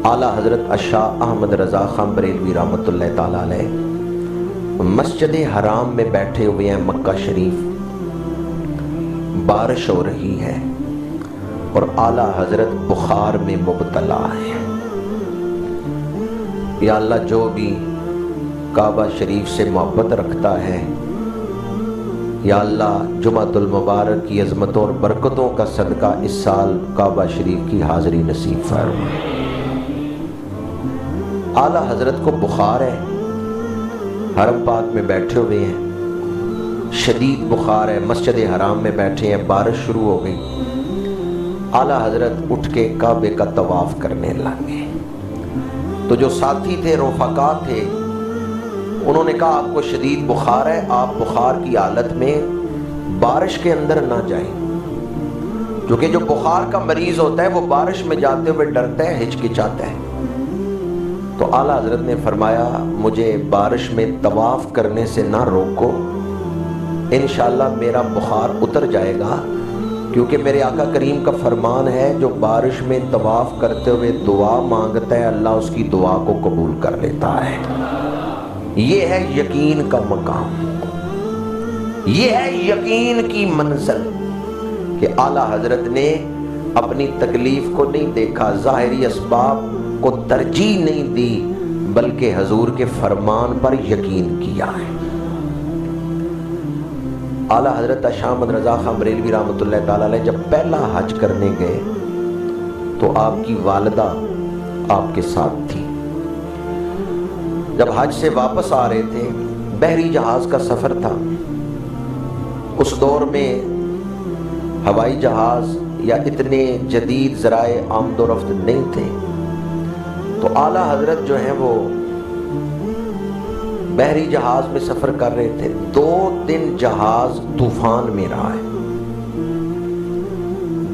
اعلیٰ حضرت شاہ احمد رضا خان بریلوی رحمۃ اللہ تعالیٰ علیہ مسجد حرام میں بیٹھے ہوئے ہیں مکہ شریف، بارش ہو رہی ہے اور اعلیٰ حضرت بخار میں مبتلا ہے۔ یا اللہ، جو بھی کعبہ شریف سے محبت رکھتا ہے، یا اللہ جمعۃ المبارک کی عظمتوں اور برکتوں کا صدقہ اس سال کعبہ شریف کی حاضری نصیب فرما۔ اعلیٰ حضرت کو بخار ہے، حرم پاک میں بیٹھے ہوئے ہیں، شدید بخار ہے، مسجد حرام میں بیٹھے ہیں، بارش شروع ہو گئی۔ اعلیٰ حضرت اٹھ کے کعبے کا طواف کرنے لگے تو جو ساتھی تھے، رفقا تھے، انہوں نے کہا آپ کو شدید بخار ہے، آپ بخار کی حالت میں بارش کے اندر نہ جائیں، کیونکہ جو بخار کا مریض ہوتا ہے وہ بارش میں جاتے ہوئے ڈرتا ہے، ہچکچاتا ہے۔ تو اعلیٰ حضرت نے فرمایا مجھے بارش میں طواف کرنے سے نہ روکو، انشاءاللہ میرا بخار اتر جائے گا، کیونکہ میرے آقا کریم کا فرمان ہے جو بارش میں طواف کرتے ہوئے دعا مانگتا ہے اللہ اس کی دعا کو قبول کر لیتا ہے۔ یہ ہے یقین کا مقام، یہ ہے یقین کی منزل کہ اعلیٰ حضرت نے اپنی تکلیف کو نہیں دیکھا، ظاہری اسباب کو ترجیح نہیں دی، بلکہ حضور کے فرمان پر یقین کیا ہے۔ اعلیٰ حضرت شاہ احمد رضا خان بریلوی رحمۃ اللہ تعالیٰ علیہ جب پہلا حج کرنے گئے تو آپ کی والدہ آپ کے ساتھ تھی۔ جب حج سے واپس آ رہے تھے، بحری جہاز کا سفر تھا، اس دور میں ہوائی جہاز یا اتنے جدید ذرائع آمد و رفت نہیں تھے، تو اعلیٰ حضرت جو ہیں وہ بحری جہاز میں سفر کر رہے تھے۔ 2 دن جہاز طوفان میں رہا ہے۔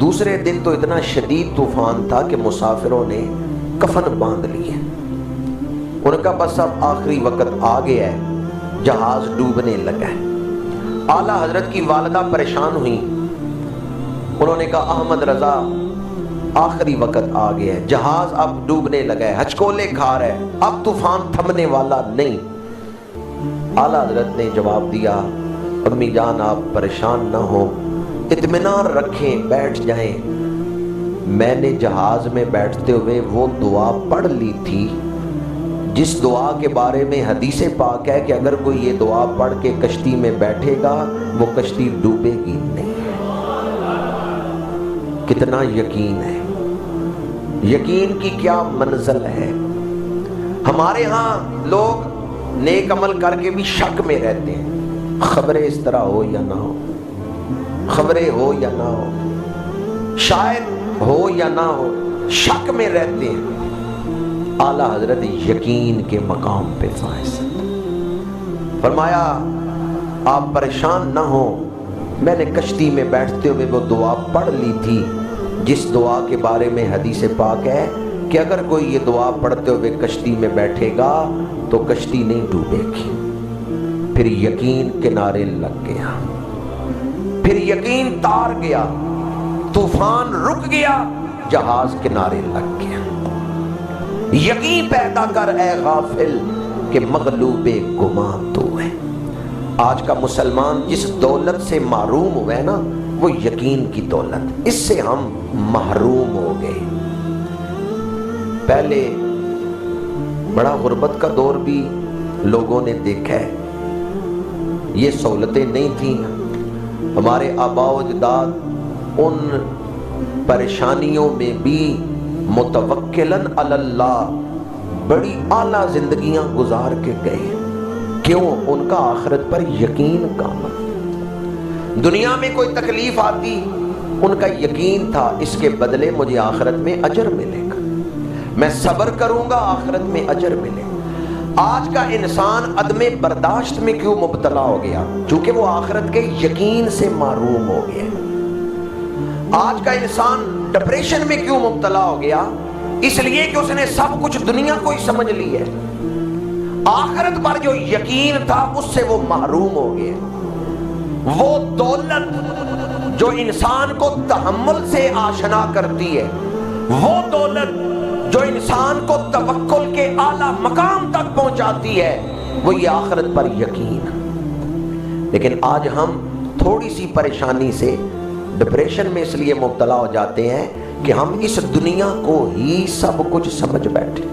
دوسرے دن تو اتنا شدید طوفان تھا کہ مسافروں نے کفن باندھ لیے، ان کا بس اب آخری وقت آ گیا ہے، جہاز ڈوبنے لگا ہے۔ اعلیٰ حضرت کی والدہ پریشان ہوئی، انہوں نے کہا احمد رضا آخری وقت آ گیا ہے، جہاز اب ڈوبنے لگا ہے، ہچکولے کھا رہا ہے، اب طوفان تھمنے والا نہیں۔ اعلیٰ حضرت نے جواب دیا امی جان آپ پریشان نہ ہو، اطمینان رکھیں، بیٹھ جائیں، میں نے جہاز میں بیٹھتے ہوئے وہ دعا پڑھ لی تھی جس دعا کے بارے میں حدیث پاک ہے کہ اگر کوئی یہ دعا پڑھ کے کشتی میں بیٹھے گا وہ کشتی ڈوبے گی نہیں۔ کتنا یقین ہے، یقین کی کیا منزل ہے۔ ہمارے ہاں لوگ نیک عمل کر کے بھی شک میں رہتے ہیں، خبریں اس طرح ہو یا نہ ہو، خبریں ہو یا نہ ہو، شاید ہو یا نہ ہو، شک میں رہتے ہیں۔ اعلیٰ حضرت یقین کے مقام پہ فائز فرمایا آپ پریشان نہ ہو، میں نے کشتی میں بیٹھتے ہوئے وہ دعا پڑھ لی تھی جس دعا کے بارے میں حدیث پاک ہے کہ اگر کوئی یہ دعا پڑھتے ہوئے کشتی میں بیٹھے گا تو کشتی نہیں ڈوبے گی۔ پھر یقین کنارے لگ گیا، پھر یقین تار گیا، طوفان رک گیا، جہاز کنارے لگ گیا۔ یقین پیدا کر اے غافل کہ مغلوب گماں تو ہے۔ آج کا مسلمان جس دولت سے محروم ہوئے نا وہ یقین کی دولت، اس سے ہم محروم ہو گئے۔ پہلے بڑا غربت کا دور بھی لوگوں نے دیکھا ہے، یہ سہولتیں نہیں تھیں، ہمارے آباء و اجداد ان پریشانیوں میں بھی متوکلاً علی اللہ بڑی اعلیٰ زندگیاں گزار کے گئے۔ کیوں؟ ان کا آخرت پر یقین کامل۔ دنیا میں کوئی تکلیف آتی ان کا یقین تھا اس کے بدلے مجھے آخرت میں اجر ملے گا، میں صبر کروں گا آخرت میں اجر ملے گا۔ آج کا انسان عدم برداشت میں کیوں مبتلا ہو گیا؟ چونکہ وہ آخرت کے یقین سے محروم ہو گیا۔ آج کا انسان ڈپریشن میں کیوں مبتلا ہو گیا؟ اس لیے کہ اس نے سب کچھ دنیا کو ہی سمجھ لی ہے، آخرت پر جو یقین تھا اس سے وہ محروم ہو گیا۔ وہ دولت جو انسان کو تحمل سے آشنا کرتی ہے، وہ دولت جو انسان کو توکل کے اعلیٰ مقام تک پہنچاتی ہے وہ یہ آخرت پر یقین۔ لیکن آج ہم تھوڑی سی پریشانی سے ڈپریشن میں اس لیے مبتلا ہو جاتے ہیں کہ ہم اس دنیا کو ہی سب کچھ سمجھ بیٹھے۔